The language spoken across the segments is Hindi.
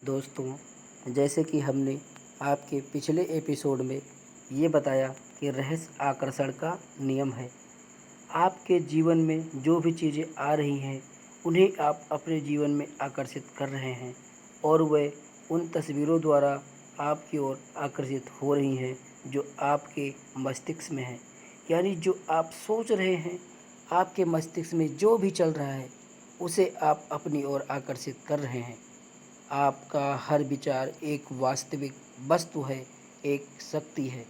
दोस्तों, जैसे कि हमने आपके पिछले एपिसोड में ये बताया कि रहस्य आकर्षण का नियम है। आपके जीवन में जो भी चीज़ें आ रही हैं उन्हें आप अपने जीवन में आकर्षित कर रहे हैं और वह उन तस्वीरों द्वारा आपकी ओर आकर्षित हो रही हैं जो आपके मस्तिष्क में है। यानी जो आप सोच रहे हैं, आपके मस्तिष्क में जो भी चल रहा है उसे आप अपनी ओर आकर्षित कर रहे हैं। आपका हर विचार एक वास्तविक वस्तु है, एक शक्ति है।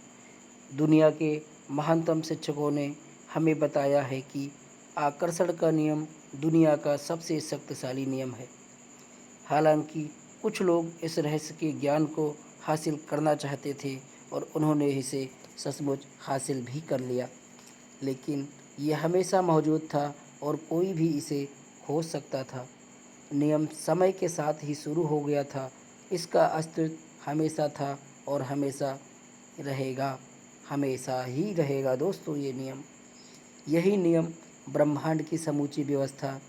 दुनिया के महानतम शिक्षकों ने हमें बताया है कि आकर्षण का नियम दुनिया का सबसे शक्तिशाली नियम है। हालांकि कुछ लोग इस रहस्य के ज्ञान को हासिल करना चाहते थे और उन्होंने इसे सचमुच हासिल भी कर लिया, लेकिन यह हमेशा मौजूद था और कोई भी इसे खोज सकता था। नियम समय के साथ ही शुरू हो गया था। इसका अस्तित्व हमेशा था और हमेशा रहेगा, हमेशा ही रहेगा। दोस्तों, यही नियम ब्रह्मांड की समूची व्यवस्था,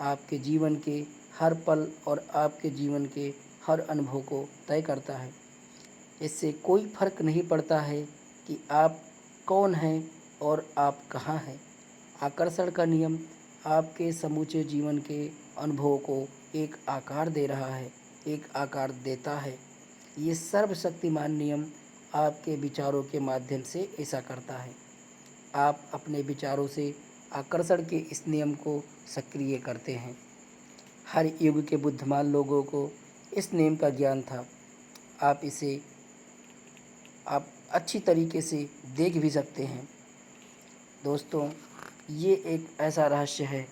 आपके जीवन के हर पल और आपके जीवन के हर अनुभव को तय करता है। इससे कोई फर्क नहीं पड़ता है कि आप कौन हैं और आप कहाँ हैं। आकर्षण का नियम आपके समूचे जीवन के अनुभवों को एक आकार दे रहा है, एक आकार देता है। ये सर्वशक्तिमान नियम आपके विचारों के माध्यम से ऐसा करता है। आप अपने विचारों से आकर्षण के इस नियम को सक्रिय करते हैं। हर युग के बुद्धिमान लोगों को इस नियम का ज्ञान था। आप अच्छी तरीके से देख भी सकते हैं। दोस्तों, ये एक ऐसा रहस्य है,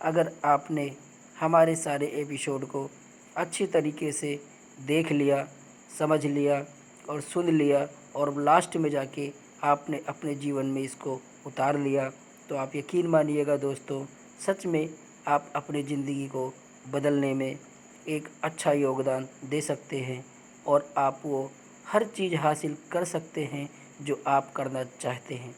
अगर आपने हमारे सारे एपिसोड को अच्छी तरीके से देख लिया, समझ लिया और सुन लिया और लास्ट में जाके आपने अपने जीवन में इसको उतार लिया, तो आप यकीन मानिएगा दोस्तों, सच में आप अपनी ज़िंदगी को बदलने में एक अच्छा योगदान दे सकते हैं और आप वो हर चीज़ हासिल कर सकते हैं जो आप करना चाहते हैं।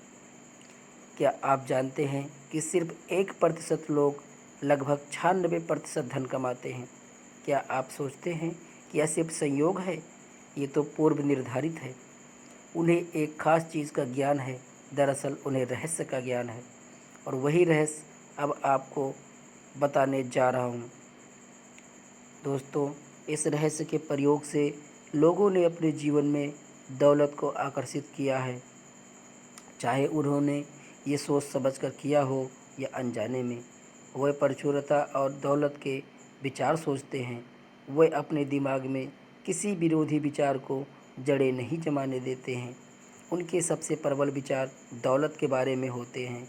क्या आप जानते हैं कि सिर्फ 1% लोग लगभग 96% धन कमाते हैं? क्या आप सोचते हैं कि यह सिर्फ संयोग है? ये तो पूर्व निर्धारित है। उन्हें एक खास चीज़ का ज्ञान है, दरअसल उन्हें रहस्य का ज्ञान है और वही रहस्य अब आपको बताने जा रहा हूँ। दोस्तों, इस रहस्य के प्रयोग से लोगों ने अपने जीवन में दौलत को आकर्षित किया है, चाहे उन्होंने ये सोच समझकर किया हो या अनजाने में। वह प्रचुरता और दौलत के विचार सोचते हैं। वह अपने दिमाग में किसी विरोधी विचार को जड़ें नहीं जमाने देते हैं। उनके सबसे प्रबल विचार दौलत के बारे में होते हैं।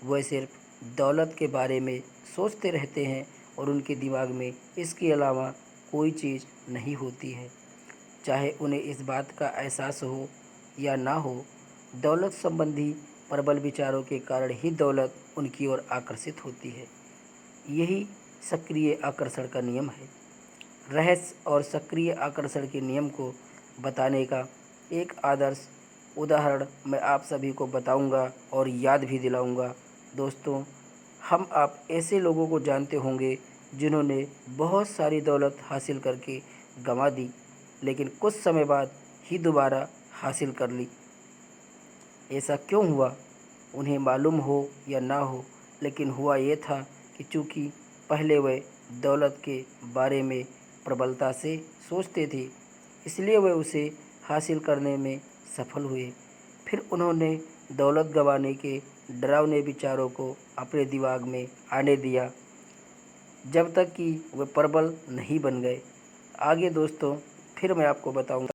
वह सिर्फ दौलत के बारे में सोचते रहते हैं और उनके दिमाग में इसके अलावा कोई चीज़ नहीं होती है। चाहे उन्हें इस बात का एहसास हो या ना हो, दौलत संबंधी प्रबल विचारों के कारण ही दौलत उनकी ओर आकर्षित होती है। यही सक्रिय आकर्षण का नियम है। रहस्य और सक्रिय आकर्षण के नियम को बताने का एक आदर्श उदाहरण मैं आप सभी को बताऊंगा और याद भी दिलाऊंगा। दोस्तों, आप ऐसे लोगों को जानते होंगे जिन्होंने बहुत सारी दौलत हासिल करके गंवा दी, लेकिन कुछ समय बाद ही दोबारा हासिल कर ली। ऐसा क्यों हुआ? उन्हें मालूम हो या ना हो, लेकिन हुआ ये था कि चूँकि पहले वह दौलत के बारे में प्रबलता से सोचते थे, इसलिए वह उसे हासिल करने में सफल हुए। फिर उन्होंने दौलत गंवाने के डरावने विचारों को अपने दिमाग में आने दिया, जब तक कि वह प्रबल नहीं बन गए। आगे दोस्तों फिर मैं आपको बताऊंगा।